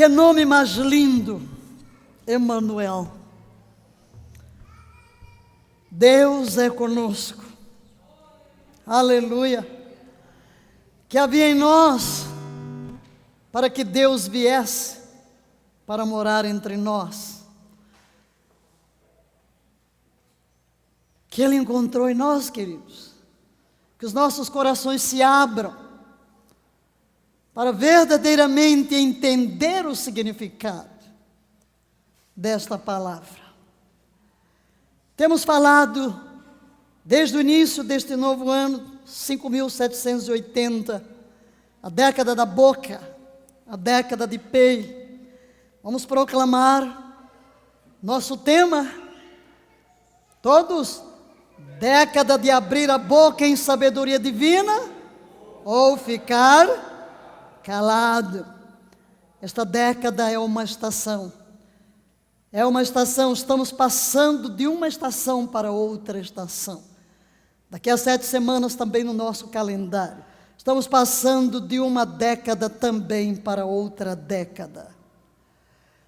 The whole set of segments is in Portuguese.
Que nome mais lindo, Emanuel. Deus é conosco. Aleluia. Que havia em nós para que Deus viesse para morar entre nós. Que Ele encontrou em nós, queridos. Que os nossos corações se abram para verdadeiramente entender o significado desta palavra. Temos falado, desde o início deste novo ano, 5.780, a década da boca, a década de Pei. Vamos proclamar nosso tema, todos, década de abrir a boca em sabedoria divina, ou ficar calado. Esta década é uma estação. É uma estação, estamos passando de uma estação para outra estação. Daqui a 7 semanas também no nosso calendário. Estamos passando de uma década também para outra década.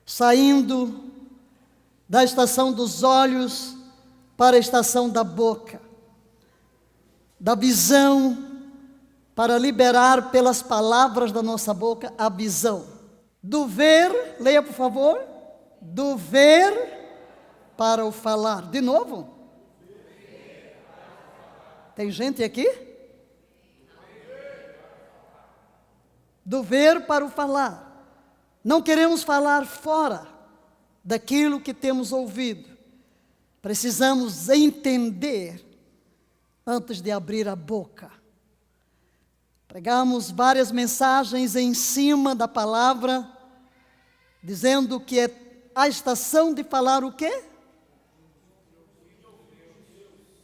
Saindo da estação dos olhos para a estação da boca. Da visão para liberar pelas palavras da nossa boca a visão. Do ver, leia por favor, do ver para o falar. De novo? Tem gente aqui? Do ver para o falar. Não queremos falar fora daquilo que temos ouvido. Precisamos entender antes de abrir a boca. Pregamos várias mensagens em cima da palavra, dizendo que é a estação de falar o quê?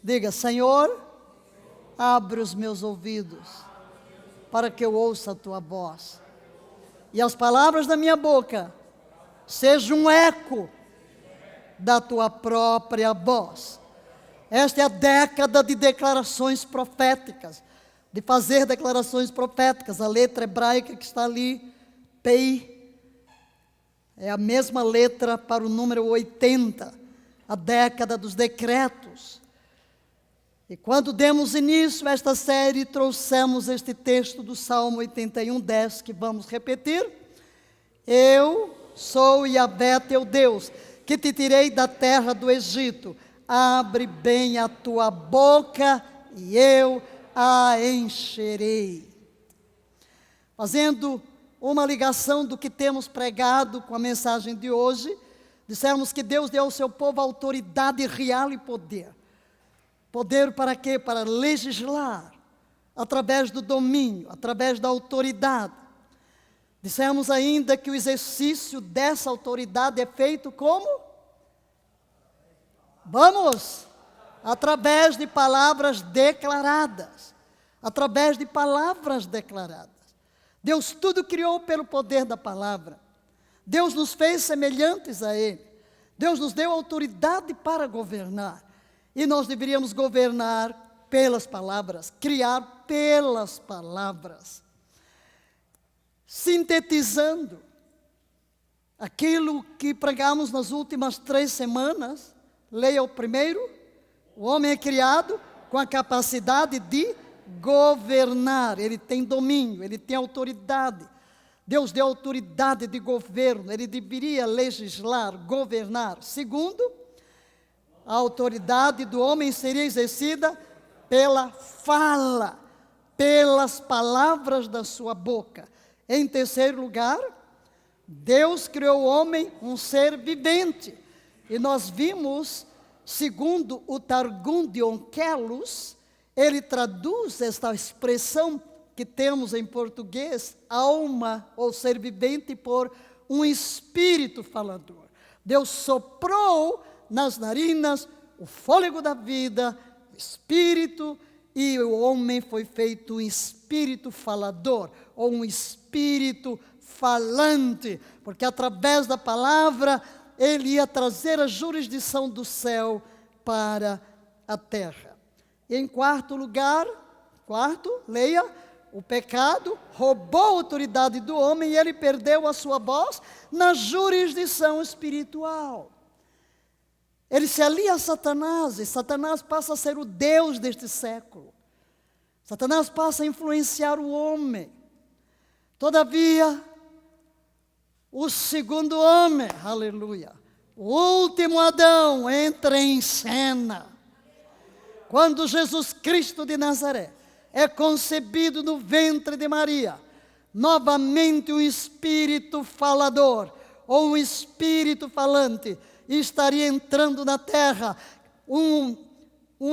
Diga, Senhor, abre os meus ouvidos, para que eu ouça a tua voz. E as palavras da minha boca sejam um eco da tua própria voz. Esta é a década de declarações proféticas, de fazer declarações proféticas. A letra hebraica que está ali, Pei, é a mesma letra para o número 80, a década dos decretos. E quando demos início a esta série, trouxemos este texto do Salmo 81:10, que vamos repetir. Eu sou Yahvé teu Deus, que te tirei da terra do Egito. Abre bem a tua boca e eu a encherei. Fazendo uma ligação do que temos pregado com a mensagem de hoje, dissemos que Deus deu ao seu povo autoridade real e poder. Poder para quê? Para legislar, através do domínio, através da autoridade. Dissemos ainda que o exercício dessa autoridade é feito como? Vamos! Através de palavras declaradas. Através de palavras declaradas. Deus tudo criou pelo poder da palavra. Deus nos fez semelhantes a Ele. Deus nos deu autoridade para governar. E nós deveríamos governar pelas palavras, criar pelas palavras. Sintetizando aquilo que pregamos nas últimas 3 semanas, leia o primeiro. O homem é criado com a capacidade de governar. Ele tem domínio, ele tem autoridade. Deus deu autoridade de governo. Ele deveria legislar, governar. Segundo, a autoridade do homem seria exercida pela fala, pelas palavras da sua boca. Em terceiro lugar, Deus criou o homem um ser vivente. E nós vimos, segundo o Targum de Onkelos, ele traduz esta expressão que temos em português, alma ou ser vivente, por um espírito falador. Deus soprou nas narinas o fôlego da vida, o espírito, e o homem foi feito um espírito falador, ou um espírito falante, porque através da palavra ele ia trazer a jurisdição do céu para a terra. E em quarto lugar, leia, o pecado roubou a autoridade do homem e ele perdeu a sua voz na jurisdição espiritual. Ele se alia a Satanás, e Satanás passa a ser o Deus deste século. Satanás passa a influenciar o homem. Todavia, o segundo homem, aleluia, o último Adão entra em cena. Quando Jesus Cristo de Nazaré é concebido no ventre de Maria, novamente um espírito falador, ou um espírito falante, estaria entrando na terra, um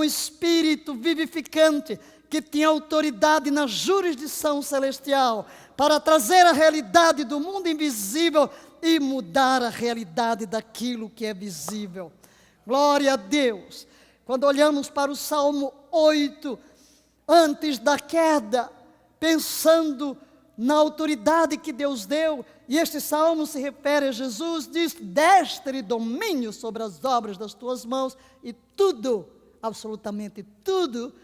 espírito vivificante, que tinha autoridade na jurisdição celestial, para trazer a realidade do mundo invisível e mudar a realidade daquilo que é visível. Glória a Deus! Quando olhamos para o Salmo 8, antes da queda, pensando na autoridade que Deus deu, e este salmo se refere a Jesus, diz: deste-lhe domínio sobre as obras das tuas mãos, e tudo, absolutamente tudo,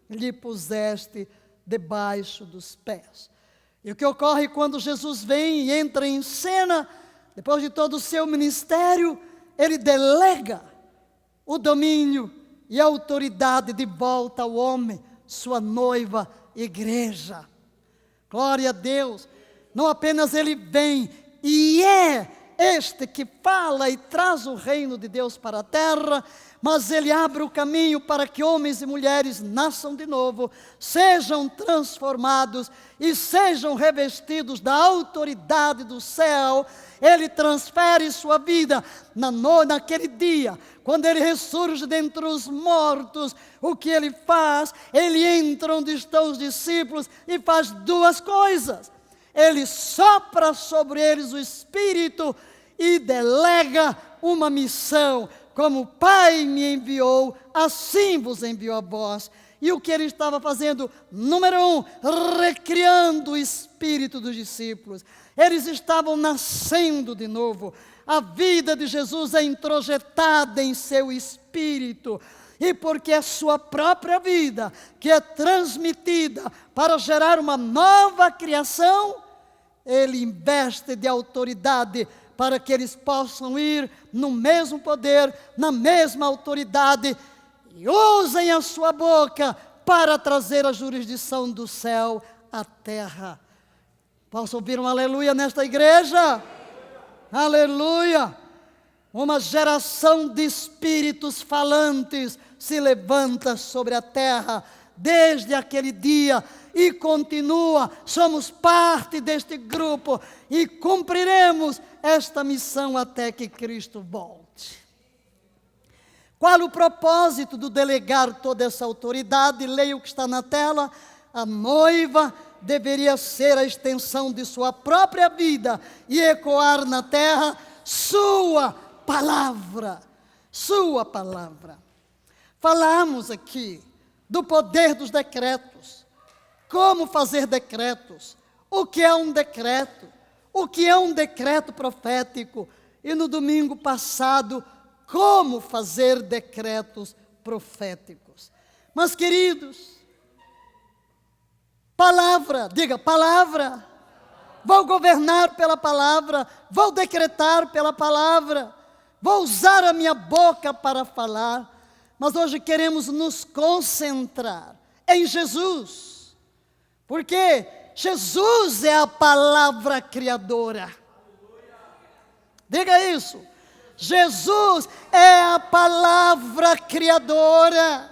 lhe puseste debaixo dos pés. E o que ocorre quando Jesus vem e entra em cena, depois de todo o seu ministério, ele delega o domínio e a autoridade de volta ao homem, sua noiva, igreja. Glória a Deus! Não apenas ele vem e é este que fala e traz o reino de Deus para a terra, mas ele abre o caminho para que homens e mulheres nasçam de novo, sejam transformados e sejam revestidos da autoridade do céu. Ele transfere sua vida naquele dia, quando ele ressurge dentre os mortos. O que ele faz? Ele entra onde estão os discípulos e faz duas coisas. Ele sopra sobre eles o Espírito e delega uma missão. Como o Pai me enviou, assim vos enviou a vós. E o que ele estava fazendo? Número 1, recriando o espírito dos discípulos. Eles estavam nascendo de novo. A vida de Jesus é introjetada em seu espírito. E porque é sua própria vida que é transmitida para gerar uma nova criação, ele investe de autoridade para que eles possam ir no mesmo poder, na mesma autoridade, e usem a sua boca para trazer a jurisdição do céu à terra. Posso ouvir um aleluia nesta igreja? Aleluia! Uma geração de espíritos falantes se levanta sobre a terra desde aquele dia e continua. Somos parte deste grupo e cumpriremos esta missão até que Cristo volte. Qual o propósito do delegar toda essa autoridade? Leia o que está na tela. A noiva deveria ser a extensão de sua própria vida e ecoar na terra sua palavra. Sua palavra. Falamos aqui do poder dos decretos. Como fazer decretos? O que é um decreto? O que é um decreto profético? E no domingo passado, como fazer decretos proféticos? Mas, queridos, palavra, diga palavra. Vou governar pela palavra, vou decretar pela palavra, vou usar a minha boca para falar. Mas hoje queremos nos concentrar em Jesus, porque Jesus é a palavra criadora. Diga isso. Jesus é a palavra criadora.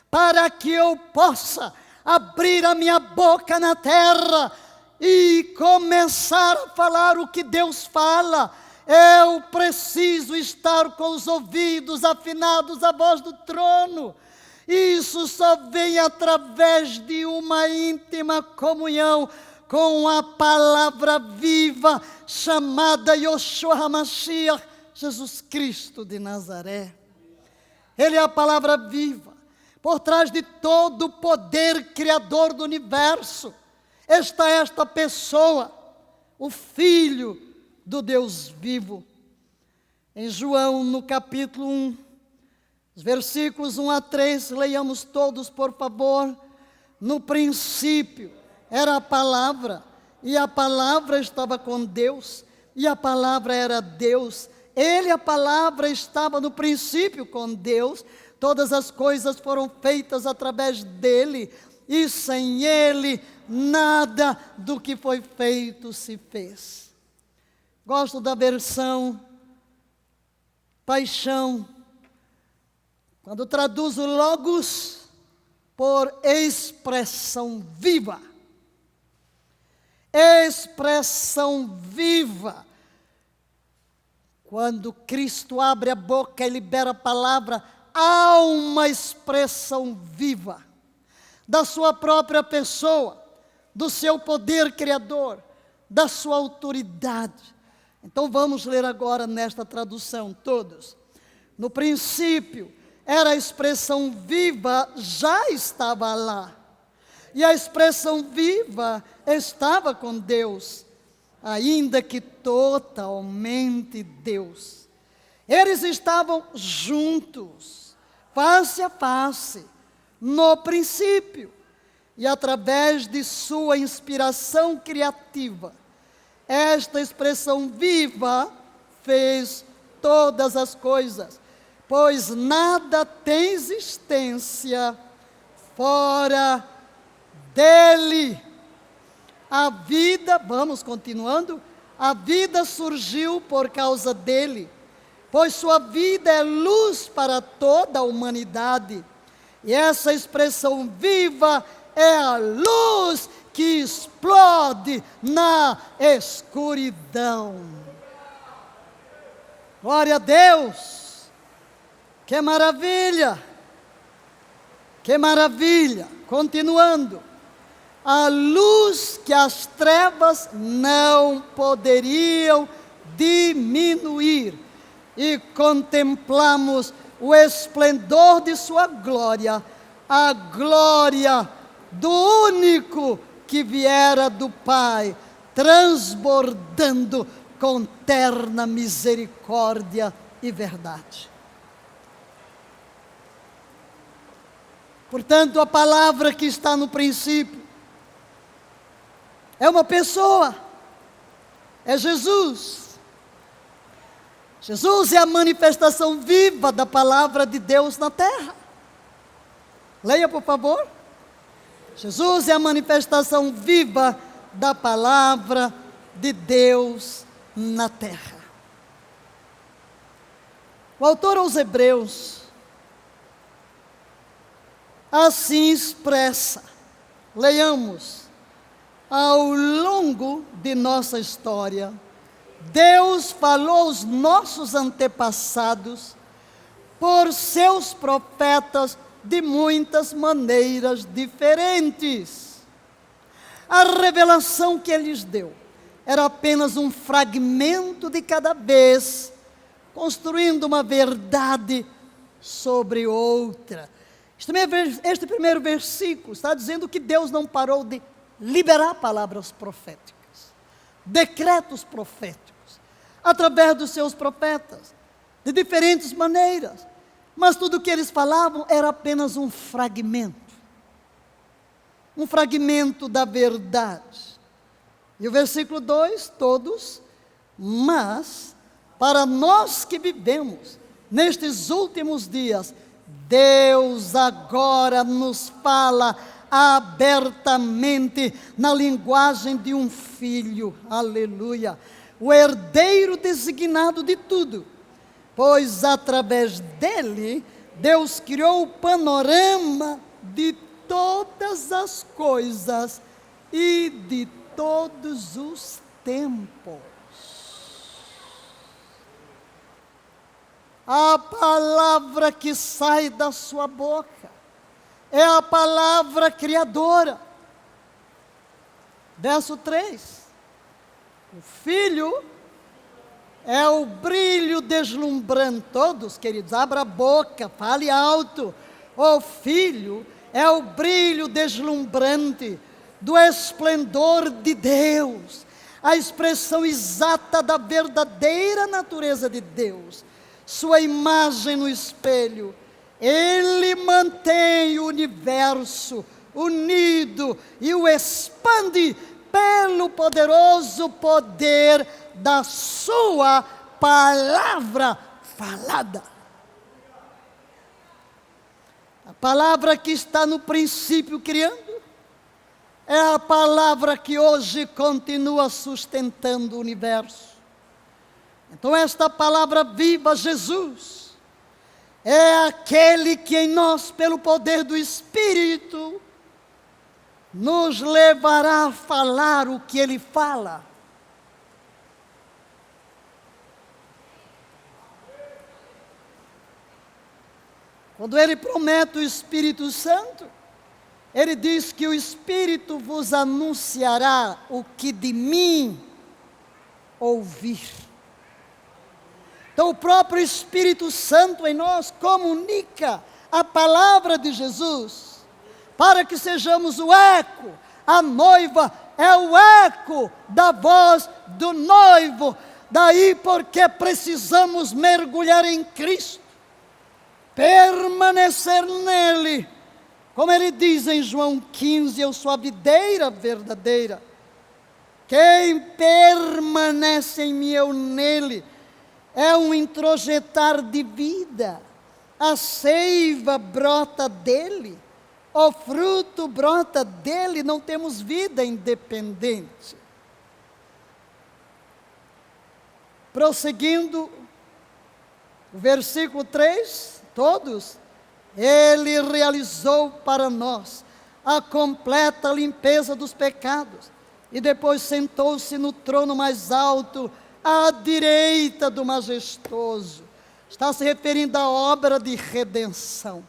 Para que eu possa abrir a minha boca na terra e começar a falar o que Deus fala, eu preciso estar com os ouvidos afinados à voz do trono. Isso só vem através de uma íntima comunhão com a palavra viva chamada Yoshua HaMashiach, Jesus Cristo de Nazaré. Ele é a palavra viva. Por trás de todo o poder criador do universo está esta pessoa, o Filho do Deus vivo. Em João, no capítulo 1, os versículos 1 a 3, leiamos todos, por favor. No princípio era a palavra, e a palavra estava com Deus, e a palavra era Deus. Ele, a palavra, estava no princípio com Deus. Todas as coisas foram feitas através dele, e sem ele, nada do que foi feito se fez. Gosto da versão Paixão, quando traduz o logos por expressão viva. Expressão viva. Quando Cristo abre a boca e libera a palavra, há uma expressão viva da sua própria pessoa, do seu poder criador, da sua autoridade. Então vamos ler agora nesta tradução todos. No princípio, era a expressão viva, já estava lá. E a expressão viva estava com Deus, ainda que totalmente Deus. Eles estavam juntos, face a face, no princípio. E através de sua inspiração criativa, esta expressão viva fez todas as coisas, pois nada tem existência fora dele. A vida, vamos continuando, a vida surgiu por causa dele, pois sua vida é luz para toda a humanidade. E essa expressão viva é a luz que explode na escuridão. Glória a Deus! Que maravilha! Que maravilha! Continuando. A luz que as trevas não poderiam diminuir. E contemplamos o esplendor de sua glória, a glória do único que viera do Pai, transbordando com terna misericórdia e verdade. Portanto, a palavra que está no princípio é uma pessoa, é Jesus. Jesus é a manifestação viva da palavra de Deus na terra. Leia, por favor. Jesus é a manifestação viva da palavra de Deus na terra. O autor aos Hebreus assim expressa, leiamos, ao longo de nossa história, Deus falou aos nossos antepassados por seus profetas de muitas maneiras diferentes. A revelação que Ele lhes deu era apenas um fragmento de cada vez, construindo uma verdade sobre outra. Este primeiro versículo está dizendo que Deus não parou de liberar palavras proféticas, decretos proféticos, através dos seus profetas, de diferentes maneiras. Mas tudo o que eles falavam era apenas um fragmento da verdade. E o versículo 2, todos, mas para nós que vivemos nestes últimos dias, Deus agora nos fala abertamente na linguagem de um filho, aleluia, o herdeiro designado de tudo, pois através dele, Deus criou o panorama de todas as coisas e de todos os tempos. A palavra que sai da sua boca é a palavra criadora. Verso 3. O Filho é o brilho deslumbrante. Todos, queridos, abra a boca, fale alto. O Filho é o brilho deslumbrante do esplendor de Deus, a expressão exata da verdadeira natureza de Deus, sua imagem no espelho. Ele mantém o universo unido e o expande pelo poderoso poder da sua palavra falada. A palavra que está no princípio criando, é a palavra que hoje continua sustentando o universo. Então esta palavra viva, Jesus, é aquele que em nós, pelo poder do Espírito, nos levará a falar o que Ele fala. Quando Ele promete o Espírito Santo, Ele diz que o Espírito vos anunciará o que de mim ouvir. Então o próprio Espírito Santo em nós comunica a palavra de Jesus, para que sejamos o eco. A noiva é o eco da voz do noivo. Daí porque precisamos mergulhar em Cristo, permanecer nele. Como ele diz em João 15, eu sou a videira verdadeira. Quem permanece em mim, eu nele. É um introjetar de vida. A seiva brota dele. O fruto brota dele. Não temos vida independente. Prosseguindo, o versículo 3, todos. Ele realizou para nós a completa limpeza dos pecados. E depois sentou-se no trono mais alto, à direita do majestoso. Está se referindo à obra de redenção.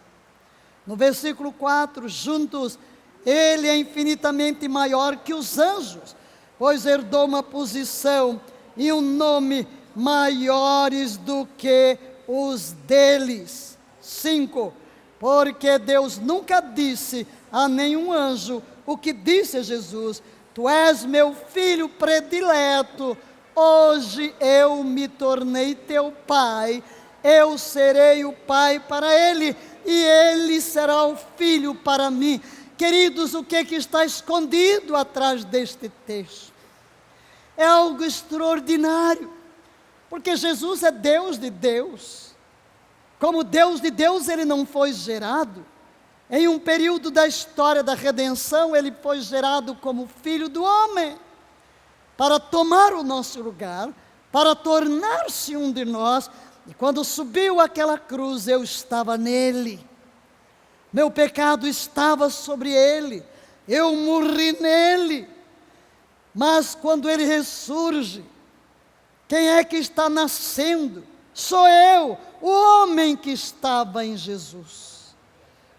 No versículo 4, juntos, ele é infinitamente maior que os anjos, pois herdou uma posição e um nome maiores do que os deles. 5. Porque Deus nunca disse a nenhum anjo o que disse a Jesus: Tu és meu filho predileto, hoje eu me tornei teu pai, eu serei o pai para ele, e ele será o filho para mim. Queridos, o que está escondido atrás deste texto? É algo extraordinário, porque Jesus é Deus de Deus. Como Deus de Deus, ele não foi gerado. Em um período da história da redenção, ele foi gerado como filho do homem, para tomar o nosso lugar, para tornar-se um de nós. E quando subiu aquela cruz, eu estava nele. Meu pecado estava sobre ele. Eu morri nele. Mas quando ele ressurge, quem é que está nascendo? Sou eu, o homem que estava em Jesus.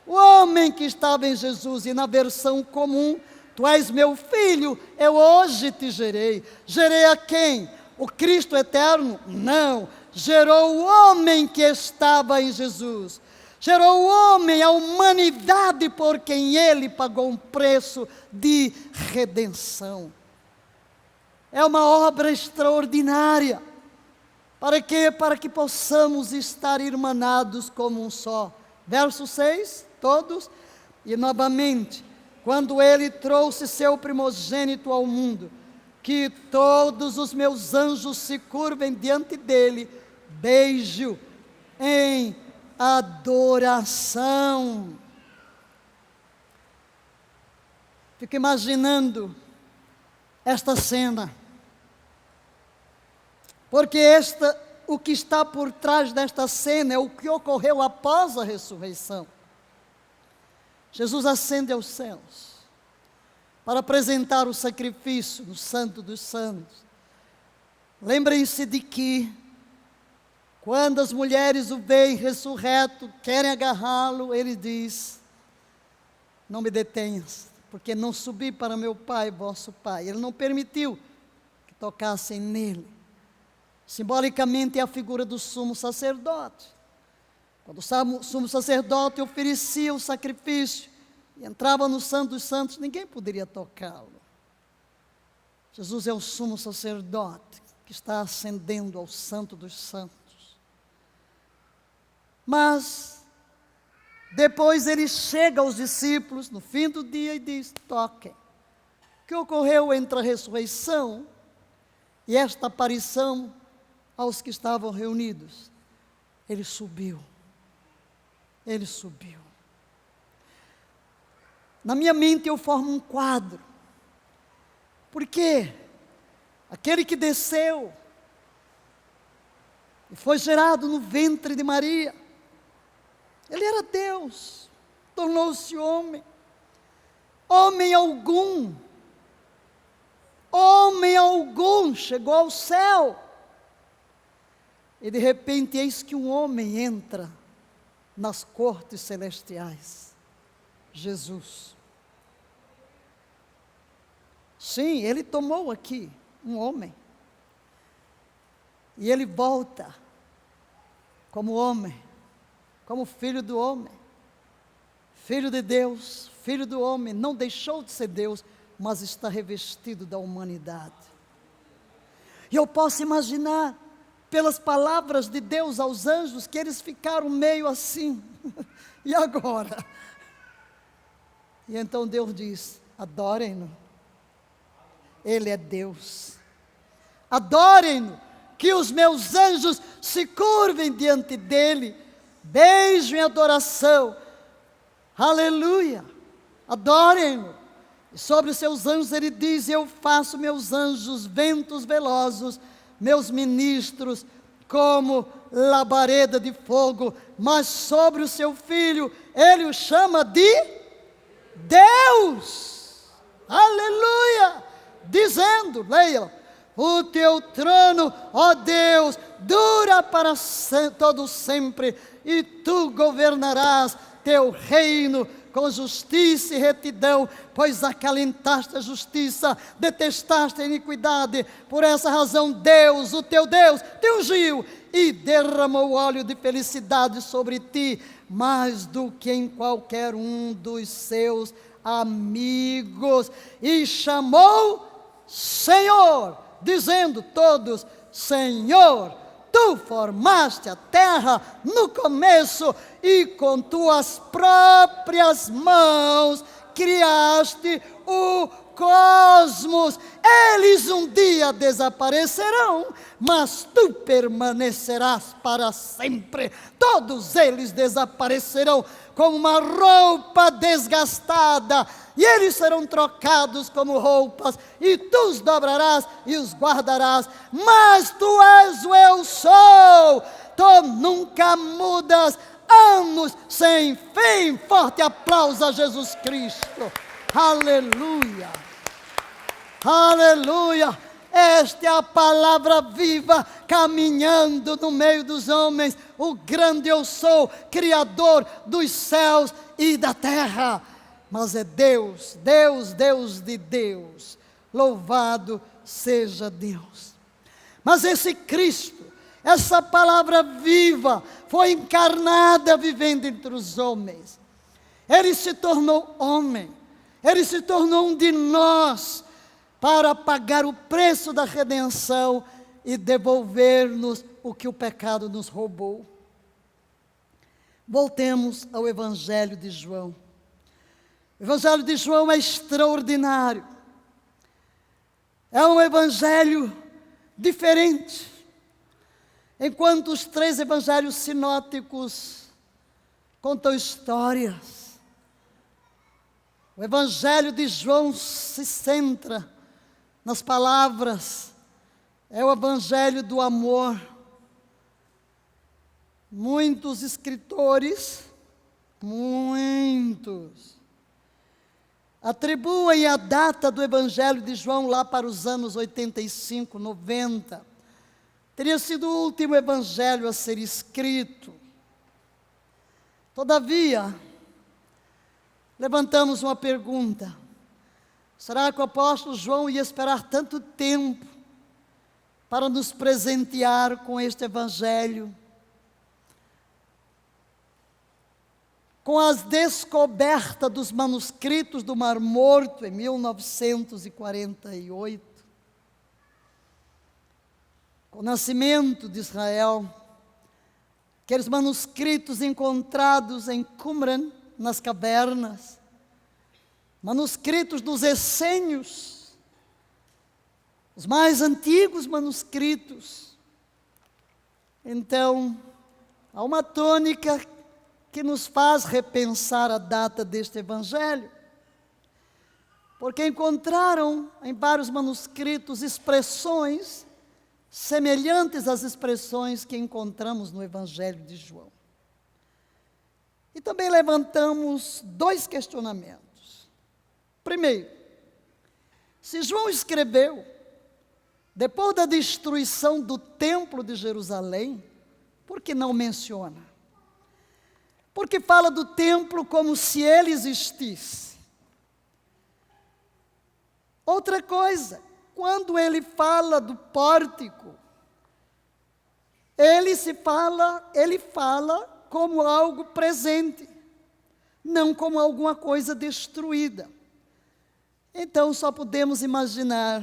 O homem que estava em Jesus. E na versão comum, tu és meu filho, eu hoje te gerei. Gerei a quem? O Cristo eterno? Não. Gerou o homem que estava em Jesus. Gerou o homem, a humanidade, por quem ele pagou um preço de redenção. É uma obra extraordinária. Para quê? Para que possamos estar irmanados como um só. Verso 6, todos. E novamente, quando ele trouxe seu primogênito ao mundo, que todos os meus anjos se curvem diante dele, beijo em adoração. Fico imaginando esta cena, porque o que está por trás desta cena é o que ocorreu após a ressurreição. Jesus ascende aos céus para apresentar o sacrifício no Santo dos Santos. Lembrem-se de que quando as mulheres o veem ressurreto, querem agarrá-lo, ele diz: não me detenhas, porque não subi para meu Pai, vosso Pai. Ele não permitiu que tocassem nele. Simbolicamente é a figura do sumo sacerdote. Quando o sumo sacerdote oferecia o sacrifício e entrava no Santo dos Santos, ninguém poderia tocá-lo. Jesus é o sumo sacerdote que está ascendendo ao Santo dos Santos. Mas Depois ele chega aos discípulos no fim do dia e diz: toquem. O que ocorreu entre a ressurreição e esta aparição aos que estavam reunidos? Ele subiu. Ele subiu. Na minha mente eu formo um quadro. Porque aquele que desceu e foi gerado no ventre de Maria, ele era Deus, tornou-se homem. Homem algum chegou ao céu. E de repente eis que um homem entra nas cortes celestiais. Jesus. Sim, ele tomou aqui um homem. E ele volta como homem, como filho do homem. Filho de Deus, filho do homem, não deixou de ser Deus, mas está revestido da humanidade. E eu posso imaginar, pelas palavras de Deus aos anjos, que eles ficaram meio assim. E agora? E então Deus diz: adorem-no. Ele é Deus. Adorem-no, que os meus anjos se curvem diante dele, beijem em adoração. Aleluia. Adorem-no. E sobre os seus anjos ele diz: eu faço meus anjos ventos velosos, meus ministros como labareda de fogo. Mas sobre o seu filho ele o chama de Deus. Aleluia. Dizendo, leia: o teu trono, ó Deus, dura para todo sempre, e tu governarás teu reino com justiça e retidão, pois acalentaste a justiça, detestaste a iniquidade. Por essa razão Deus, o teu Deus, te ungiu e derramou óleo de felicidade sobre ti, mais do que em qualquer um dos seus amigos, e chamou Senhor, dizendo todos: Senhor, tu formaste a terra no começo, e com tuas próprias mãos criaste o cosmos. Eles um dia desaparecerão, mas tu permanecerás para sempre. Todos eles desaparecerão como uma roupa desgastada, e eles serão trocados como roupas, e tu os dobrarás e os guardarás. Mas tu és o eu sou, tu nunca mudas, anos sem fim. Forte aplauso a Jesus Cristo. Aleluia, aleluia. Esta é a palavra viva, caminhando no meio dos homens, o grande eu sou, Criador dos céus e da terra. Mas é Deus, Deus, Deus de Deus, louvado seja Deus. Mas esse Cristo, essa palavra viva, foi encarnada vivendo entre os homens. Ele se tornou homem, ele se tornou um de nós, para pagar o preço da redenção e devolver-nos o que o pecado nos roubou. Voltemos ao Evangelho de João. O Evangelho de João é extraordinário. É um evangelho diferente. Enquanto os 3 evangelhos sinóticos contam histórias, o Evangelho de João se centra nas palavras. É o evangelho do amor. Muitos escritores, atribuem a data do Evangelho de João lá para os anos 85, 90. Teria sido o último evangelho a ser escrito. Todavia, levantamos uma pergunta: será que o apóstolo João ia esperar tanto tempo para nos presentear com este evangelho? Com as descobertas dos manuscritos do Mar Morto em 1948, com o nascimento de Israel, aqueles manuscritos encontrados em Qumran, nas cavernas, manuscritos dos essênios, os mais antigos manuscritos. Então, há uma tônica que nos faz repensar a data deste evangelho, porque encontraram em vários manuscritos expressões semelhantes às expressões que encontramos no evangelho de João. E também levantamos 2 questionamentos. Primeiro, se João escreveu depois da destruição do templo de Jerusalém, por que não menciona? Porque fala do templo como se ele existisse. Outra coisa, quando ele fala do pórtico, ele fala como algo presente, não como alguma coisa destruída. Então só podemos imaginar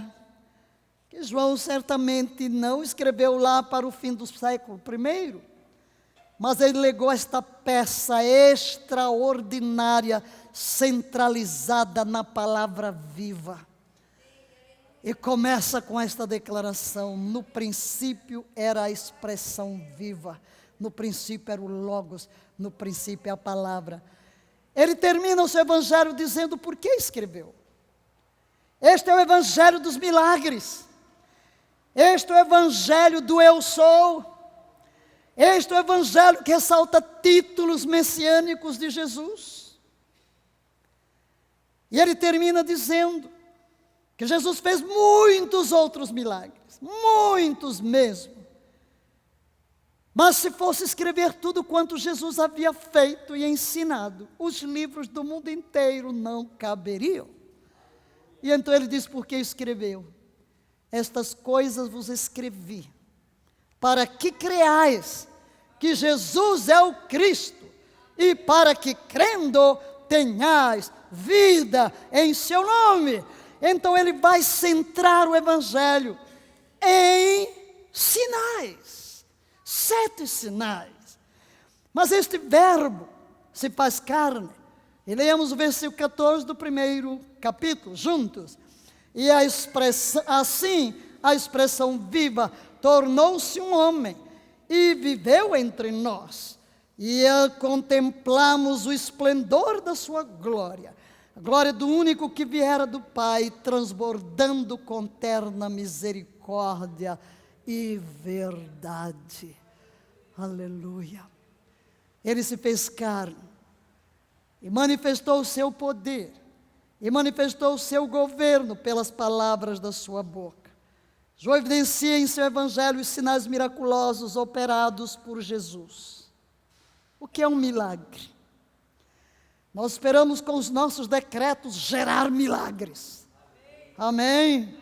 que João certamente não escreveu lá para o fim do século I, mas ele legou esta peça extraordinária, centralizada na palavra viva. E começa com esta declaração: no princípio era a expressão viva, no princípio era o Logos, no princípio é a palavra. Ele termina o seu evangelho dizendo por que escreveu. Este é o evangelho dos milagres. Este é o evangelho do eu sou. Este é o evangelho que ressalta títulos messiânicos de Jesus. E ele termina dizendo que Jesus fez muitos outros milagres, muitos mesmo. Mas se fosse escrever tudo quanto Jesus havia feito e ensinado, os livros do mundo inteiro não caberiam. E então ele diz por que escreveu: estas coisas vos escrevi, para que creais que Jesus é o Cristo, e para que crendo tenhais vida em seu nome. Então ele vai centrar o evangelho em sinais, 7 sinais. Mas este verbo se faz carne. E leamos o versículo 14 do 1º capítulo, juntos. E a expressão viva tornou-se um homem e viveu entre nós. E contemplamos o esplendor da sua glória. A glória do único que viera do Pai, transbordando com terna misericórdia e verdade. Aleluia. Ele se fez carne e manifestou o seu poder, e manifestou o seu governo pelas palavras da sua boca. João evidencia em seu evangelho os sinais miraculosos operados por Jesus. O que é um milagre? Nós esperamos com os nossos decretos gerar milagres. Amém?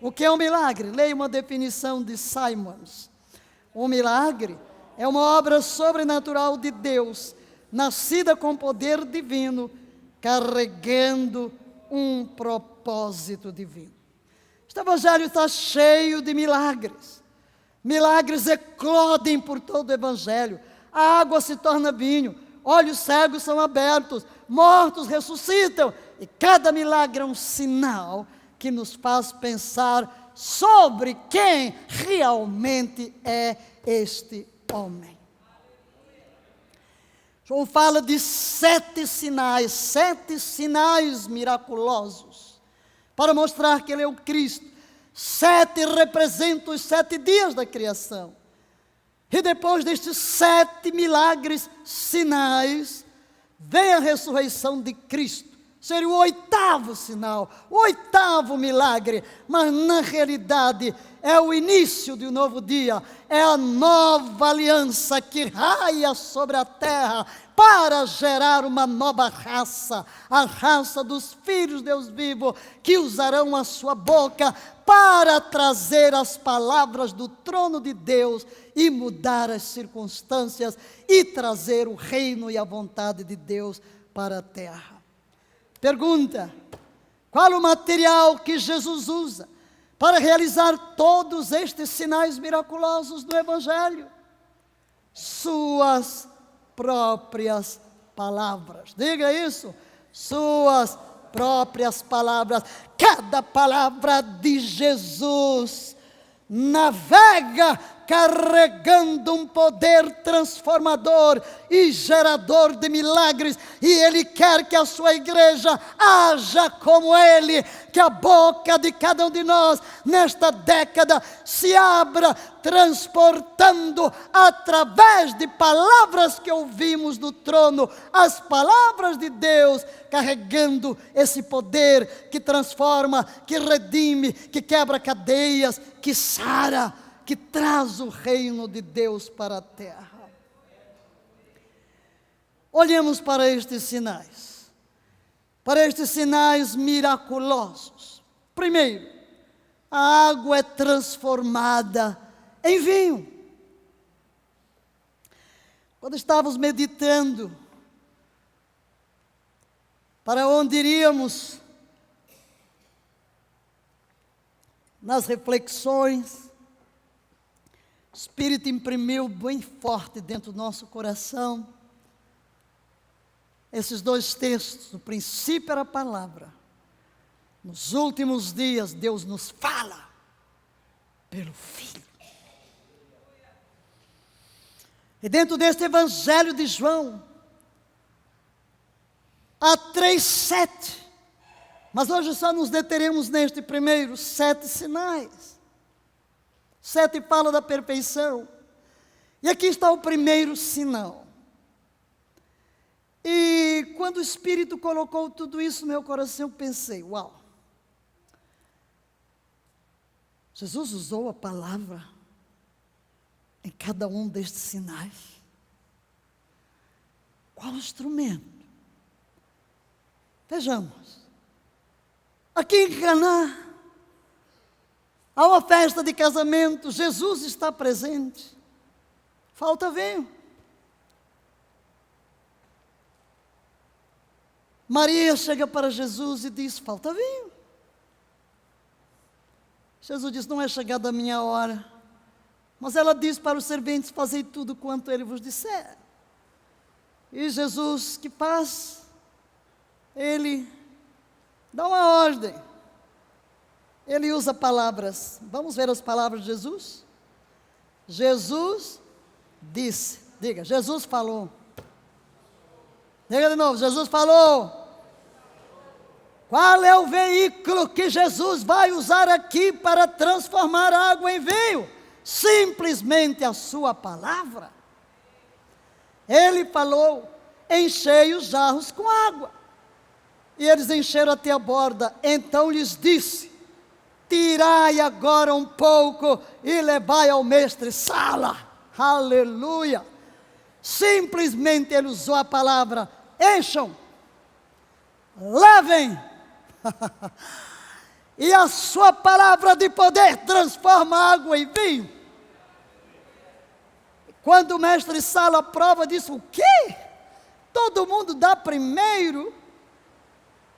O que é um milagre? Leia uma definição de Simons. Um milagre é uma obra sobrenatural de Deus, nascida com poder divino, carregando um propósito divino. Este evangelho está cheio de milagres. Milagres eclodem por todo o evangelho. A água se torna vinho. Olhos cegos são abertos, mortos ressuscitam, e cada milagre é um sinal que nos faz pensar sobre quem realmente é este homem. João fala de 7 sinais miraculosos, para mostrar que ele é o Cristo. 7 representam os 7 dias da criação. E depois destes 7 milagres, sinais, vem a ressurreição de Cristo. Seria o 8º sinal, o 8º milagre, mas na realidade é o início de um novo dia, é a nova aliança que raia sobre a terra para gerar uma nova raça, a raça dos filhos de Deus vivo, que usarão a sua boca para trazer as palavras do trono de Deus e mudar as circunstâncias e trazer o reino e a vontade de Deus para a terra. Pergunta: qual o material que Jesus usa para realizar todos estes sinais miraculosos do Evangelho? suas próprias palavras. Diga isso, suas próprias palavras. Cada palavra de Jesus navega carregando um poder transformador e gerador de milagres, e Ele quer que a sua igreja haja como Ele, que a boca de cada um de nós, nesta década, se abra, transportando através de palavras que ouvimos do trono, as palavras de Deus, carregando esse poder que transforma, que redime, que quebra cadeias, que sara, que traz o reino de Deus para a terra. Olhemos para estes sinais miraculosos. Primeiro, a água é transformada em vinho. Quando estávamos meditando para onde iríamos nas reflexões, o Espírito imprimiu bem forte dentro do nosso coração esses dois textos. No princípio era a palavra, nos últimos dias Deus nos fala pelo Filho. E dentro deste Evangelho de João, há 3:7, mas hoje só nos deteremos neste primeiro, 7 sinais. 7 fala da perfeição. E aqui está o primeiro sinal. E quando o Espírito colocou tudo isso no meu coração, eu pensei, uau. Jesus usou a palavra em cada um destes sinais. Qual o instrumento? Vejamos. Aqui em Caná, há uma festa de casamento, Jesus está presente. Falta vinho. Maria chega para Jesus e diz, falta vinho. Jesus diz, não é chegada a minha hora. Mas ela diz para os serventes, fazei tudo quanto ele vos disser. E Jesus, que faz? Ele dá uma ordem. Ele usa palavras. Vamos ver as palavras de Jesus? Jesus disse. Diga, Jesus falou. Diga de novo, Jesus falou. Qual é o veículo que Jesus vai usar aqui para transformar a água em vinho? Simplesmente a sua palavra. Ele falou, enchei os jarros com água. E eles encheram até a borda. Então lhes disse, tirai agora um pouco e levai ao mestre-sala. Aleluia. Simplesmente ele usou a palavra, encham, levem. E a sua palavra de poder transforma água em vinho. Quando o mestre-sala prova disso, o quê? Todo mundo dá primeiro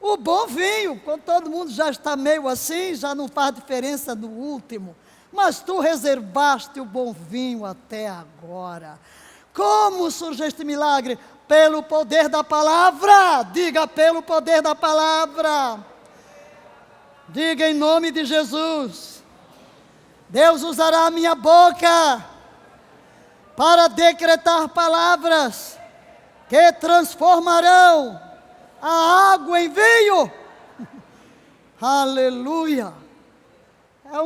o bom vinho, quando todo mundo já está meio assim, já não faz diferença no último. Mas tu reservaste o bom vinho até agora. Como surgiu este milagre? Pelo poder da palavra. Diga, pelo poder da palavra. Diga em nome de Jesus. Deus usará a minha boca para decretar palavras que transformarão a água em vinho. Aleluia. É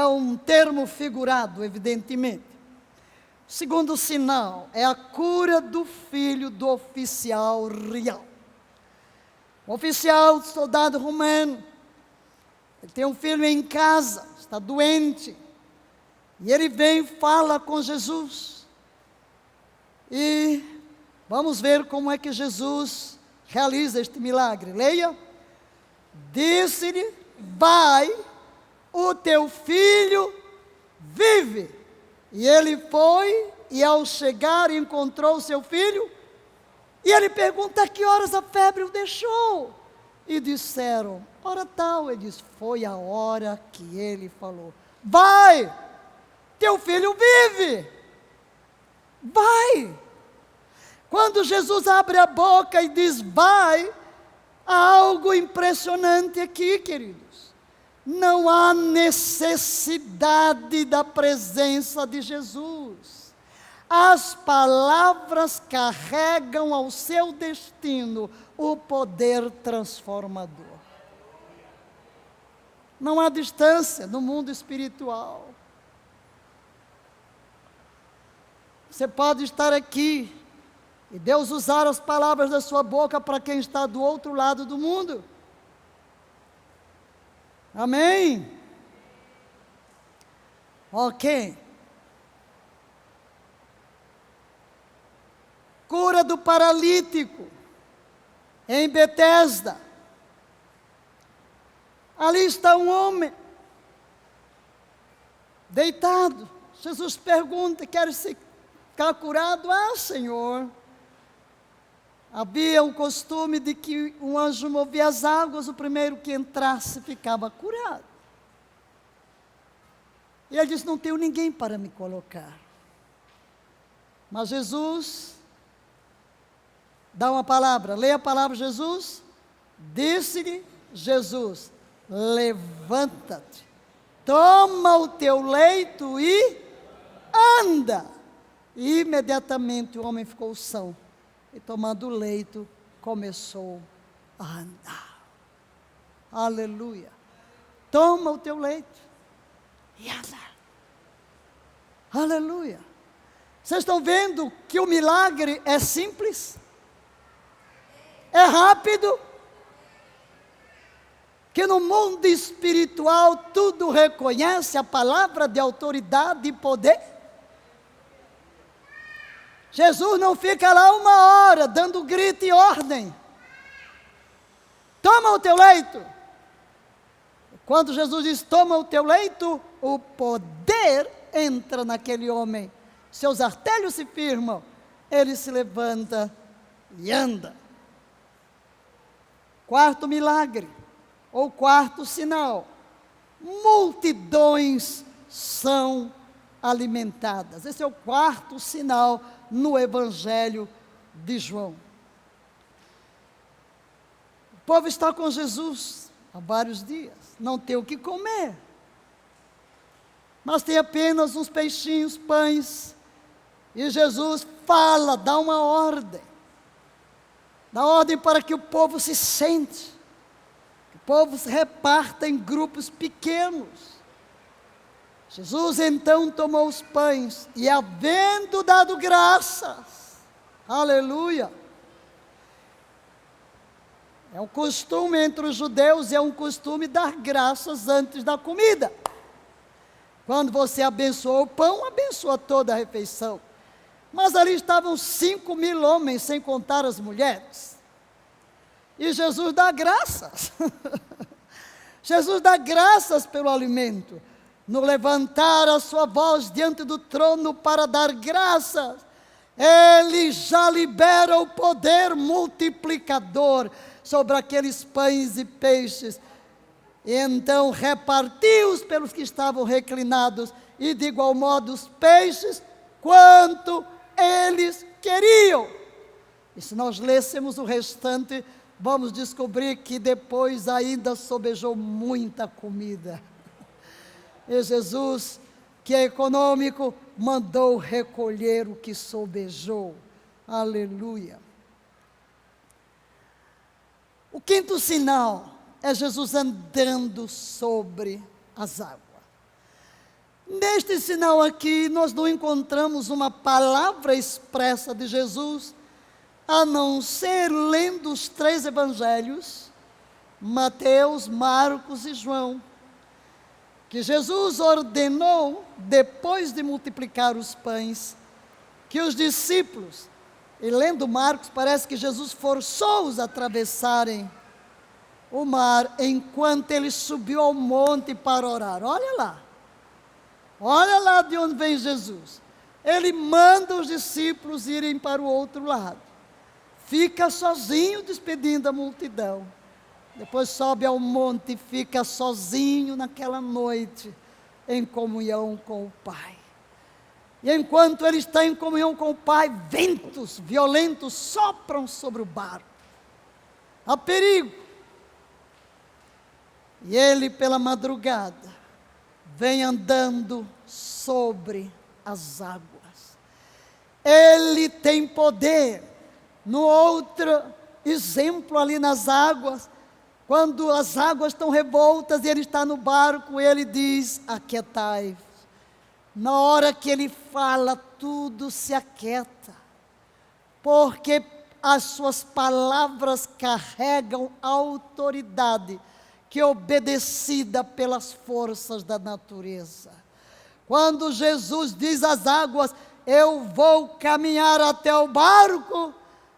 um termo figurado, evidentemente. O segundo sinal é a cura do filho do oficial real. O oficial, soldado romano, ele tem um filho em casa, está doente. E ele vem e fala com Jesus. E vamos ver como é que Jesus realiza este milagre. Leia. Disse-lhe, vai, o teu filho vive. E ele foi, e ao chegar encontrou seu filho. E ele pergunta a que horas a febre o deixou. E disseram, hora tal. Ele diz, foi a hora que ele falou, vai, teu filho vive. Vai! Quando Jesus abre a boca e diz vai, há algo impressionante aqui, queridos. Não há necessidade da presença de Jesus. As palavras carregam ao seu destino o poder transformador. Não há distância no mundo espiritual. Você pode estar aqui e Deus usar as palavras da sua boca para quem está do outro lado do mundo. Amém? Ok. Cura do paralítico em Betesda. Ali está um homem deitado. Jesus pergunta: quer ficar curado? Ah, Senhor. Havia um costume de que um anjo movia as águas, o primeiro que entrasse ficava curado. E ele disse: não tenho ninguém para me colocar. Mas Jesus dá uma palavra, leia a palavra. Jesus disse-lhe, Jesus: levanta-te, toma o teu leito e anda. E imediatamente o homem ficou são. E tomando o leito, começou a andar. Aleluia. Toma o teu leito e anda. Aleluia. Vocês estão vendo que o milagre é simples? É rápido? Que no mundo espiritual tudo reconhece a palavra de autoridade e poder? Jesus não fica lá uma hora dando grito e ordem. Toma o teu leito. Quando Jesus diz toma o teu leito, o poder entra naquele homem. Seus artelhos se firmam, ele se levanta e anda. Quarto milagre, ou quarto sinal: multidões são alimentadas. Esse é o quarto sinal no Evangelho de João. O povo está com Jesus há vários dias, não tem o que comer, mas tem apenas uns peixinhos, pães, e Jesus fala, dá uma ordem, para que o povo se sente, que o povo se reparta em grupos pequenos. Jesus então tomou os pães e, havendo dado graças, aleluia, é um costume entre os judeus, é um costume dar graças antes da comida. Quando você abençoa o pão, abençoa toda a refeição. Mas ali estavam 5.000 homens, sem contar as mulheres. E Jesus dá graças. Jesus dá graças pelo alimento. No levantar a sua voz diante do trono para dar graças, ele já libera o poder multiplicador sobre aqueles pães e peixes. E então repartiu-os pelos que estavam reclinados, e de igual modo os peixes, quanto eles queriam. E se nós lêssemos o restante, vamos descobrir que depois ainda sobejou muita comida. E Jesus, que é econômico, mandou recolher o que sobejou. Aleluia. O quinto sinal é Jesus andando sobre as águas. Neste sinal aqui, nós não encontramos uma palavra expressa de Jesus, a não ser lendo os 3 evangelhos, Mateus, Marcos e João, que Jesus ordenou, depois de multiplicar os pães, que os discípulos, e lendo Marcos, parece que Jesus forçou-os a atravessarem o mar, enquanto ele subiu ao monte para orar. Olha lá de onde vem Jesus. Ele manda os discípulos irem para o outro lado, fica sozinho despedindo a multidão. Depois sobe ao monte e fica sozinho naquela noite, em comunhão com o Pai. E enquanto ele está em comunhão com o Pai, ventos violentos sopram sobre o barco. Há perigo. E ele, pela madrugada, vem andando sobre as águas. Ele tem poder. No outro exemplo ali nas águas, quando as águas estão revoltas e ele está no barco, ele diz: aquietai-vos. Na hora que ele fala, tudo se aquieta, porque as suas palavras carregam autoridade, que é obedecida pelas forças da natureza. Quando Jesus diz às águas: eu vou caminhar até o barco,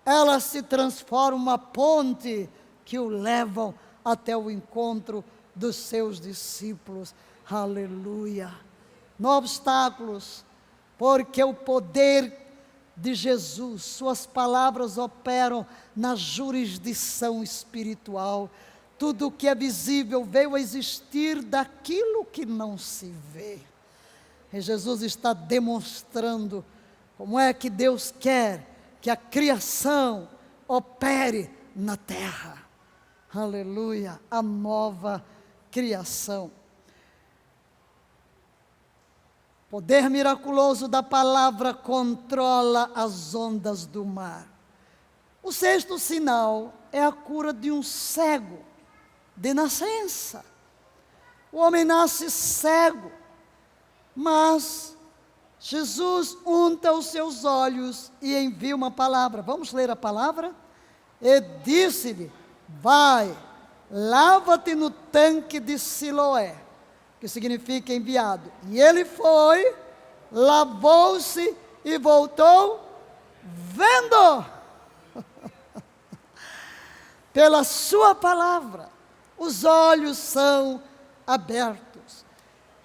elas se transformam em uma ponte que o levam até o encontro dos seus discípulos. Aleluia! Não há obstáculos, porque o poder de Jesus, suas palavras operam na jurisdição espiritual. Tudo o que é visível veio a existir daquilo que não se vê. E Jesus está demonstrando como é que Deus quer que a criação opere na terra. Aleluia, a nova criação. O poder miraculoso da palavra controla as ondas do mar. O sexto sinal é a cura de um cego de nascença. O homem nasce cego, mas Jesus unta os seus olhos e envia uma palavra. Vamos ler a palavra? E disse-lhe: vai, lava-te no tanque de Siloé, que significa enviado. E ele foi, lavou-se e voltou vendo. Pela sua palavra, os olhos são abertos.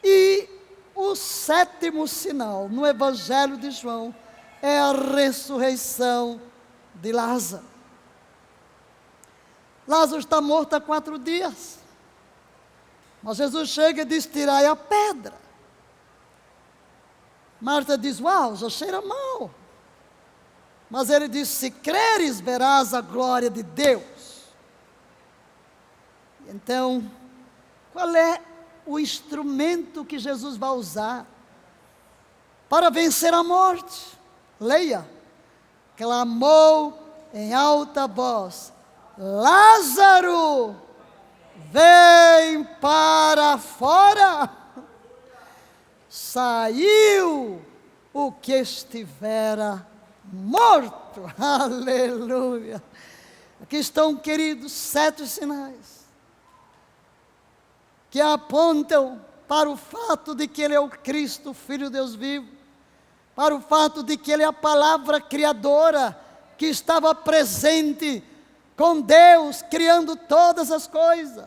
E o sétimo sinal no Evangelho de João é a ressurreição de Lázaro. Lázaro está morto há 4 dias. Mas Jesus chega e diz: tirai a pedra. Marta diz: uau, já cheira mal. Mas ele diz: se creres, verás a glória de Deus. Então, qual é o instrumento que Jesus vai usar para vencer a morte? Leia: clamou em alta voz: Lázaro, vem para fora. Saiu o que estivera morto. Aleluia. Aqui estão, queridos, 7 sinais que apontam para o fato de que Ele é o Cristo, Filho de Deus vivo, para o fato de que Ele é a palavra criadora, que estava presente com Deus, criando todas as coisas.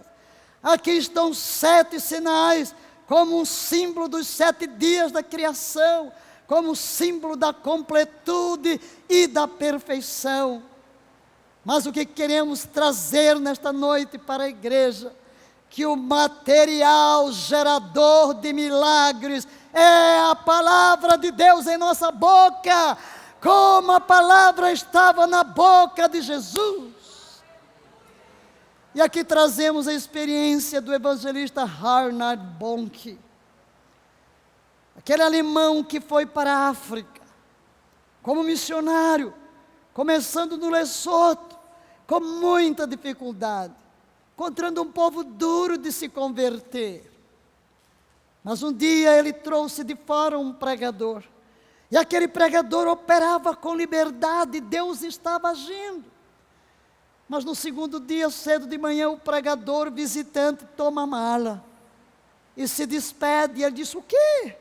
Aqui estão 7 sinais, como um símbolo dos 7 dias da criação, como símbolo da completude e da perfeição. Mas o que queremos trazer nesta noite para a igreja, que o material gerador de milagres é a palavra de Deus em nossa boca, como a palavra estava na boca de Jesus. E aqui trazemos a experiência do evangelista Reinhard Bonnke, aquele alemão que foi para a África como missionário, começando no Lesoto, com muita dificuldade, encontrando um povo duro de se converter. Mas um dia ele trouxe de fora um pregador, e aquele pregador operava com liberdade, Deus estava agindo. Mas no segundo dia, cedo de manhã, o pregador visitante toma a mala e se despede. E ele disse: o quê?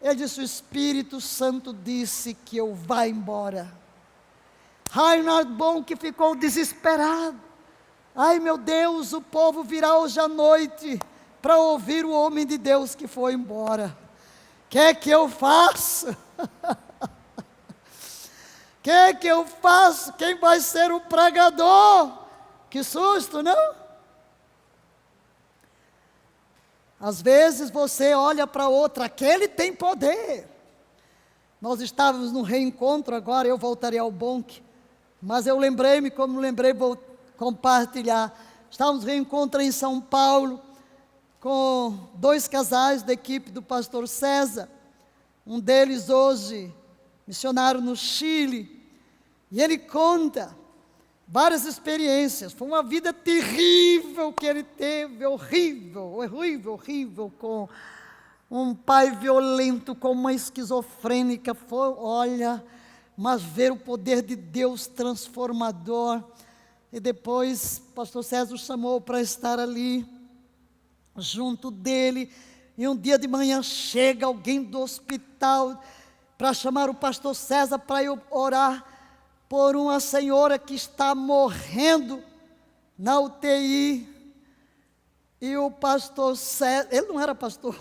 Ele disse: o Espírito Santo disse que eu vá embora. Reinhard Bonnke ficou desesperado. Ai meu Deus, o povo virá hoje à noite para ouvir o homem de Deus que foi embora. O que eu faço? O que eu faço? Quem vai ser o pregador? Que susto, não? Às vezes você olha para outro, aquele tem poder. Nós estávamos no reencontro agora, eu voltarei ao Bonk, mas eu lembrei-me, como lembrei, vou compartilhar. Estávamos no reencontro em São Paulo, com 2 casais da equipe do pastor César, um deles hoje, missionário no Chile, e ele conta várias experiências. Foi uma vida terrível que ele teve, horrível, com um pai violento, com uma esquizofrênica. Olha, mas ver o poder de Deus transformador. E depois o pastor César o chamou para estar ali, junto dele. E um dia de manhã chega alguém do hospital para chamar o pastor César para eu orar por uma senhora que está morrendo na UTI. E o pastor César, ele não era pastor,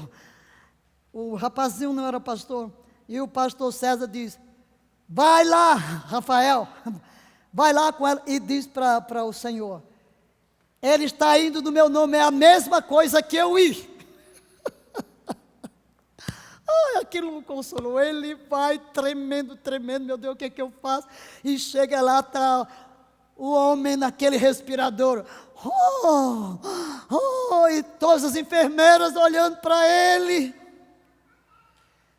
o rapazinho não era pastor, e o pastor César diz: vai lá, Rafael, vai lá com ela e diz para o Senhor, ele está indo no meu nome, é a mesma coisa que eu ir. Ai, aquilo me consolou. Ele vai tremendo, meu Deus, o que é que eu faço? E chega lá, está o homem naquele respirador. E todas as enfermeiras olhando para ele.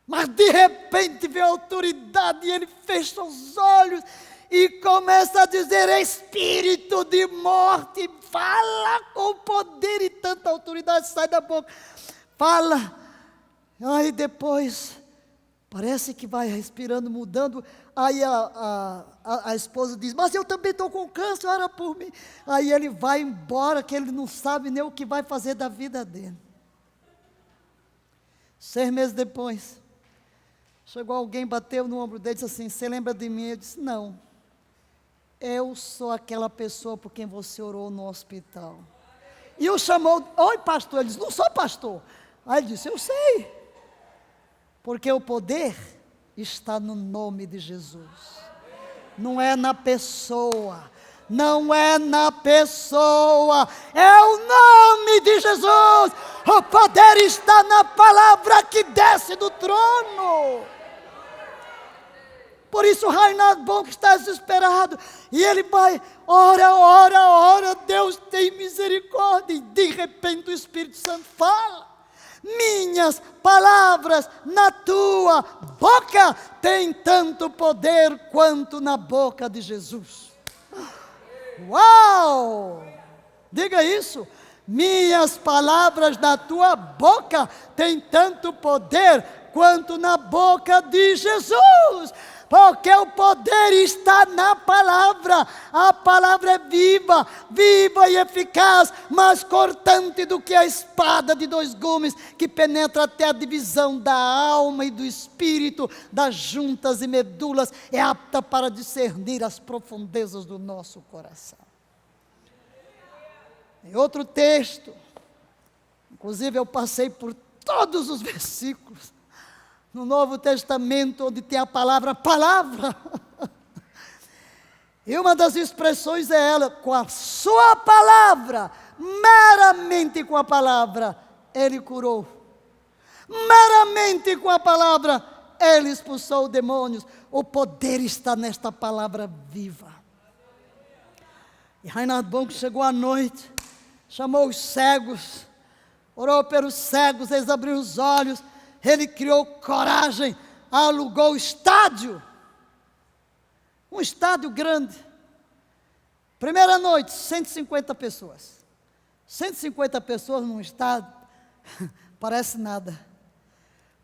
Mas de repente vem a autoridade e ele fecha os olhos e começa a dizer: espírito de morte, fala com poder, e tanta autoridade sai da boca. Fala. Aí depois, parece que vai respirando, mudando. Aí a esposa diz: mas eu também estou com câncer, ora por mim. Aí ele vai embora, que ele não sabe nem o que vai fazer da vida dele. 6 meses depois, chegou alguém, bateu no ombro dele e disse assim: você lembra de mim? Ele disse: não, eu sou aquela pessoa por quem você orou no hospital. E o chamou: oi pastor. Ele disse: não sou pastor. Aí ele disse: eu sei, porque o poder está no nome de Jesus, não é na pessoa, não é na pessoa, é o nome de Jesus. O poder está na palavra que desce do trono. Por isso Reinhard Bonk está desesperado, e ele vai, ora, Deus tem misericórdia, e de repente o Espírito Santo fala: minhas palavras na tua boca têm tanto poder quanto na boca de Jesus. Uau! Diga isso. Minhas palavras na tua boca têm tanto poder quanto na boca de Jesus. Porque o poder está na palavra. A palavra é viva e eficaz, mais cortante do que a espada de 2 gumes, que penetra até a divisão da alma e do espírito, das juntas e medulas, é apta para discernir as profundezas do nosso coração. Em outro texto, inclusive eu passei por todos os versículos, no Novo Testamento, onde tem a palavra, e uma das expressões é ela: com a sua palavra, meramente com a palavra, ele curou, meramente com a palavra, ele expulsou demônios. O poder está nesta palavra viva. E Reinhard Bonk chegou à noite, chamou os cegos, orou pelos cegos, eles abriram os olhos. Ele criou coragem, alugou o estádio, um estádio grande. Primeira noite, 150 pessoas. 150 pessoas num estádio, parece nada.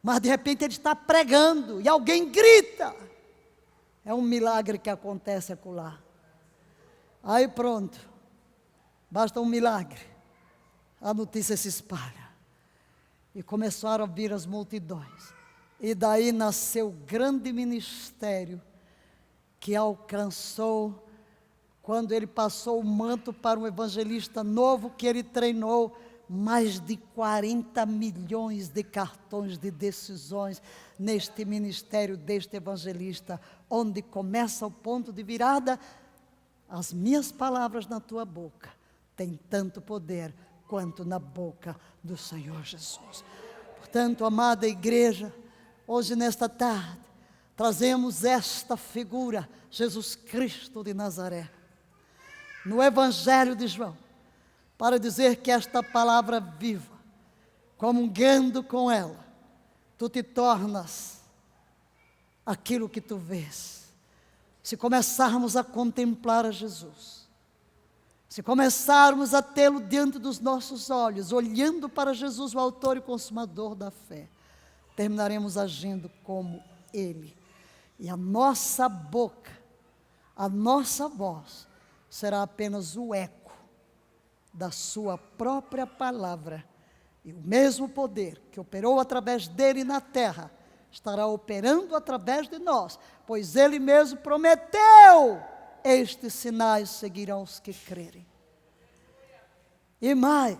Mas de repente ele está pregando e alguém grita. É um milagre que acontece acolá. Aí pronto, basta um milagre, a notícia se espalha. E começaram a vir as multidões. E daí nasceu o grande ministério que alcançou, quando ele passou o manto para um evangelista novo que ele treinou, mais de 40 milhões de cartões de decisões neste ministério deste evangelista, onde começa o ponto de virada: as minhas palavras na tua boca têm tanto poder quanto na boca do Senhor Jesus. Portanto, amada igreja, hoje nesta tarde, trazemos esta figura, Jesus Cristo de Nazaré, no Evangelho de João, para dizer que esta palavra viva, comungando com ela, tu te tornas aquilo que tu vês. Se começarmos a contemplar a Jesus, se começarmos a tê-lo diante dos nossos olhos, olhando para Jesus, o autor e consumador da fé, terminaremos agindo como Ele. E a nossa boca, a nossa voz, será apenas o eco da sua própria palavra. E o mesmo poder que operou através dele na terra, estará operando através de nós, pois ele mesmo prometeu: estes sinais seguirão os que crerem. E mais,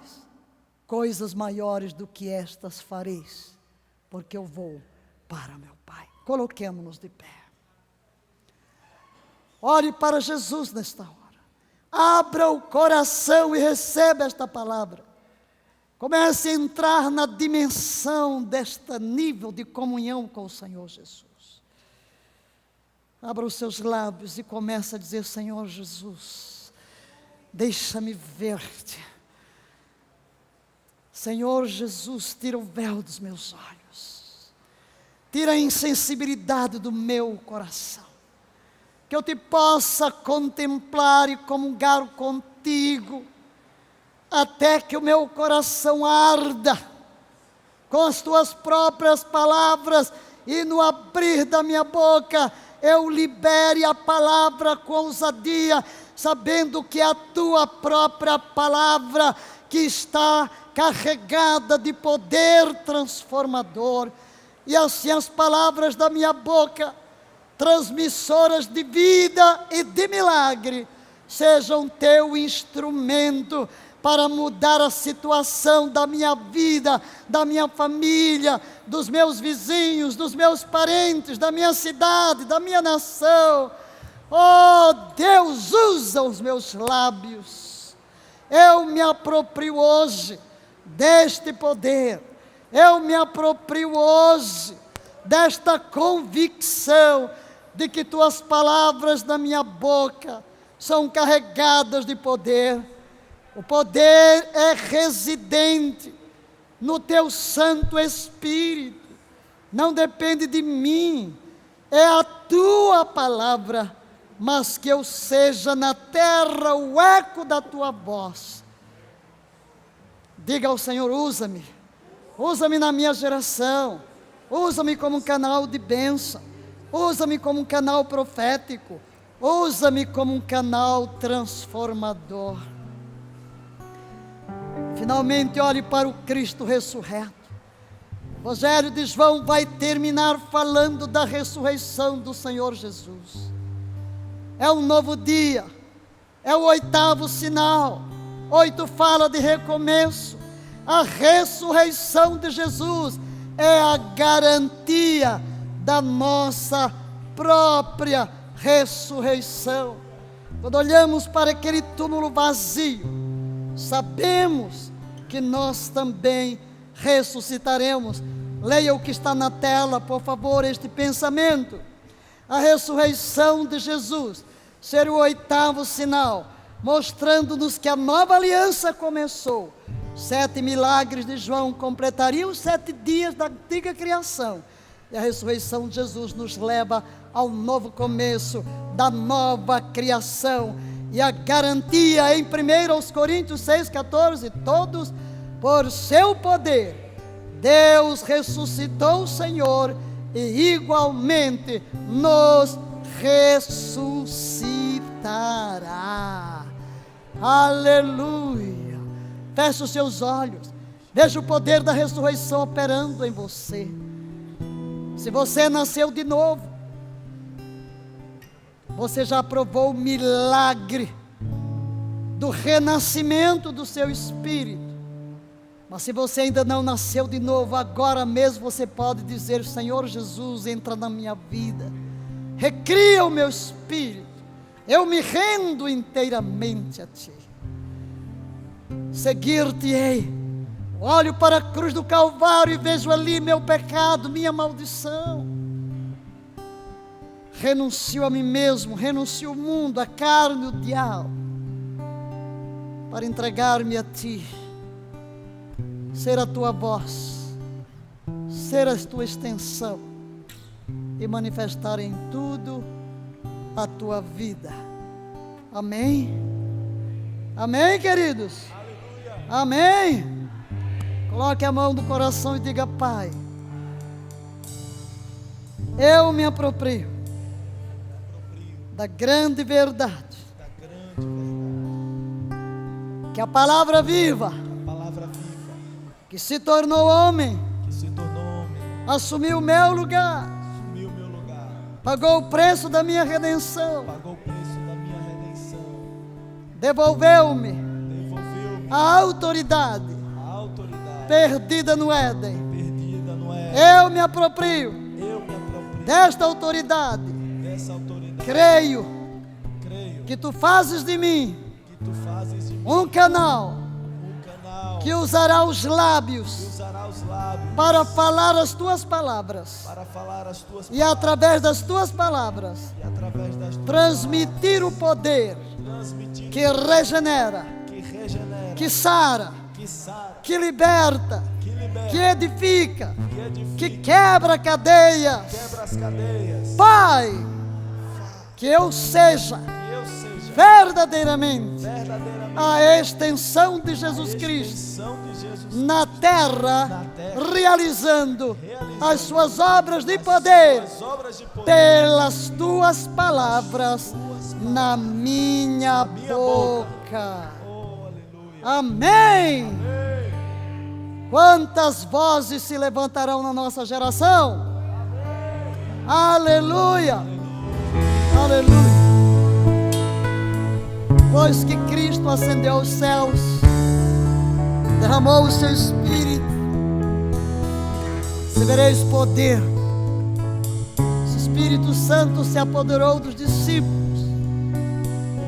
coisas maiores do que estas fareis, porque eu vou para meu Pai. Coloquemo-nos de pé. Ore para Jesus nesta hora. Abra o coração e receba esta palavra. Comece a entrar na dimensão deste nível de comunhão com o Senhor Jesus. Abra os seus lábios e comece a dizer: Senhor Jesus, deixa-me ver-te. Senhor Jesus, tira o véu dos meus olhos. Tira a insensibilidade do meu coração. Que eu te possa contemplar e comungar contigo, até que o meu coração arda com as tuas próprias palavras, e no abrir da minha boca eu libere a palavra com ousadia, sabendo que é a tua própria palavra que está carregada de poder transformador. E assim as palavras da minha boca, transmissoras de vida e de milagre, sejam teu instrumento para mudar a situação da minha vida, da minha família, dos meus vizinhos, dos meus parentes, da minha cidade, da minha nação. Oh Deus, usa os meus lábios. Eu me aproprio hoje deste poder. Eu me aproprio hoje desta convicção de que tuas palavras na minha boca são carregadas de poder. O poder é residente no teu Santo Espírito, não depende de mim, é a tua palavra, mas que eu seja na terra o eco da tua voz. Diga ao Senhor: usa-me, usa-me na minha geração, usa-me como um canal de bênção, usa-me como um canal profético, usa-me como um canal transformador. Finalmente, olhe para o Cristo ressurreto. O Evangelho de João vai terminar falando da ressurreição do Senhor Jesus. É um novo dia, é o 8º sinal. 8 fala de recomeço. A ressurreição de Jesus é a garantia da nossa própria ressurreição. Quando olhamos para aquele túmulo vazio, sabemos que nós também ressuscitaremos. Leia o que está na tela, por favor, este pensamento. A ressurreição de Jesus será o 8º sinal, mostrando-nos que a nova aliança começou. 7 milagres de João completariam os 7 dias da antiga criação. E a ressurreição de Jesus nos leva ao novo começo da nova criação. E a garantia em 1 Coríntios 6,14, todos por seu poder, Deus ressuscitou o Senhor e igualmente nos ressuscitará. Aleluia! Feche os seus olhos, veja o poder da ressurreição operando em você. Se você nasceu de novo, você já provou o milagre do renascimento do seu espírito. Mas se você ainda não nasceu de novo, agora mesmo você pode dizer: Senhor Jesus, entra na minha vida, recria o meu espírito, eu me rendo inteiramente a Ti. Seguir-te-ei. Olho para a cruz do Calvário e vejo ali meu pecado, minha maldição. renuncio a mim mesmo, renuncio ao mundo, à carne, ao diabo, para entregar-me a Ti, ser a Tua voz, ser a Tua extensão e manifestar em tudo a Tua vida. Amém? Amém, queridos? Amém? Coloque a mão no coração e diga: Pai, eu me aproprio da grande verdade, que a palavra viva, que se tornou homem, assumiu o meu lugar, pagou o preço da minha redenção, devolveu-me a autoridade perdida no Éden. Eu me aproprio desta autoridade. Creio que Tu fazes de mim um canal que usará os lábios para falar as Tuas palavras e através das Tuas palavras transmitir o poder que regenera, que sara, que liberta, que edifica, que quebra cadeias. Pai, que eu seja verdadeiramente a extensão de Jesus Cristo na terra, realizando as Suas obras de poder pelas Tuas palavras na minha boca. Amém. Quantas vozes se levantarão na nossa geração? Aleluia. Aleluia. Pois que Cristo ascendeu aos céus, derramou o Seu Espírito, recebereis poder. O Espírito Santo se apoderou dos discípulos.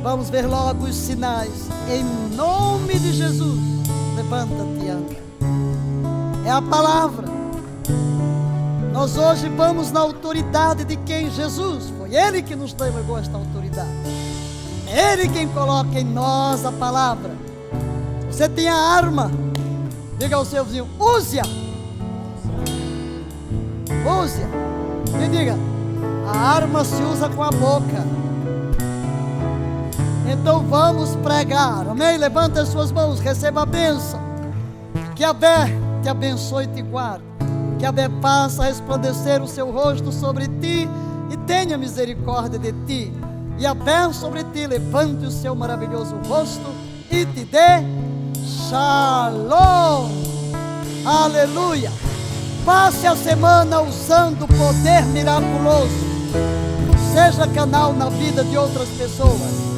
Vamos ver logo os sinais. Em nome de Jesus, levanta-te e anda. É a palavra. Nós hoje vamos na autoridade de quem? Jesus. Foi Ele que nos delegou esta autoridade. É Ele quem coloca em nós a palavra. Você tem a arma. Diga ao seu vizinho: use-a. Use-a. E diga: a arma se usa com a boca. Então vamos pregar. Amém? Levanta as suas mãos, receba a bênção. Que a Bé te abençoe e te guarde. Que a Bé faça resplandecer o seu rosto sobre ti e tenha misericórdia de ti. E a Bé sobre ti levante o seu maravilhoso rosto e te dê shalom. Aleluia. Passe a semana usando o poder miraculoso. Seja canal na vida de outras pessoas.